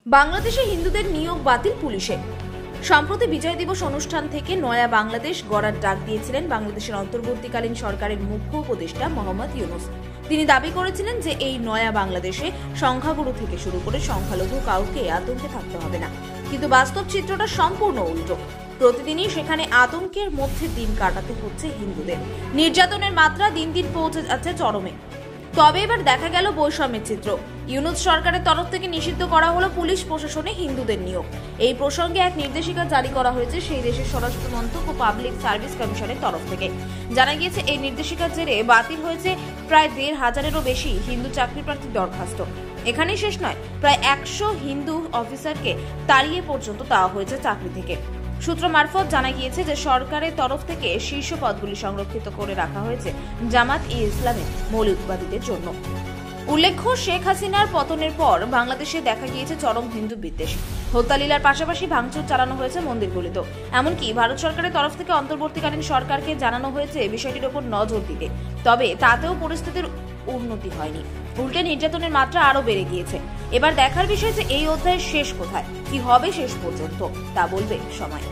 বাংলাদেশে হিন্দুদের নিয়োগ বাতিল পুলিশে। সম্প্রতি বিজয় দিবস অনুষ্ঠান থেকে নয়া বাংলাদেশ গড়ার ডাক দিয়েছিলেন বাংলাদেশের অন্তর্বর্তীকালীন সরকারের মুখ্য উপদেষ্টা মোহাম্মদ ইউনূস। তিনি দাবি করেছিলেন যে এই নয়া বাংলাদেশে সংখ্যাগুরু থেকে শুরু করে সংখ্যালঘু কাউকে আতঙ্কে থাকতে হবে না, কিন্তু বাস্তব চিত্রটা সম্পূর্ণ উল্টো। প্রতিদিনই সেখানে আতঙ্কের মধ্যে দিন কাটাতে হচ্ছে হিন্দুদের। নির্যাতনের মাত্রা দিন দিন পৌঁছে যাচ্ছে চরমে। তবে এবার দেখা গেল বৈষম্যের চিত্র। ইউনূস সরকারের তরফ থেকে নিষিদ্ধ করা হলো পুলিশ প্রশাসনে হিন্দুদের নিয়োগ। এই প্রসঙ্গে এক নির্দেশিকা জারি করা হয়েছে সেই দেশের স্বরাষ্ট্র মন্ত্রক ও পাবলিক সার্ভিস কমিশনের তরফ থেকে। জানা গিয়েছে এই নির্দেশিকার জেরে বাতিল হয়েছে প্রায় ১৫০০-এরও বেশি হিন্দু চাকরি প্রার্থীর দরখাস্ত। এখানেই শেষ নয়, প্রায় ১০০ হিন্দু অফিসারকে তাড়িয়ে পর্যন্ত দেওয়া হয়েছে চাকরি থেকে। সূত্র মারফত জানা গিয়েছে যে সরকারের তরফ থেকে শীর্ষ পদগুলি সংরক্ষিত করে রাখা হয়েছে জামাত-ই-ইসলামের মৌলবাদীদের জন্য। উল্লেখ্য, শেখ হাসিনার পতনের পর বাংলাদেশে দেখা গিয়েছে চরম হিন্দু বিদ্বেষ। হত্যালীলার পাশাপাশি ভাঙচুর চালানো হয়েছে মন্দিরগুলিতেও। এমনকি ভারত সরকারের তরফ থেকে অন্তর্বর্তীকালীন সরকারকে জানানো হয়েছে বিষয়টির উপর নজর দিতে। তবে তাতেও পরিস্থিতির উন্নতি হয়নি, উল্টে নির্যাতনের মাত্রা আরো বেড়ে গিয়েছে। এবার দেখার বিষয় যে এই অধ্যায়ের শেষ কোথায়, কি হবে শেষ পর্যন্ত, তা বলবে সময়।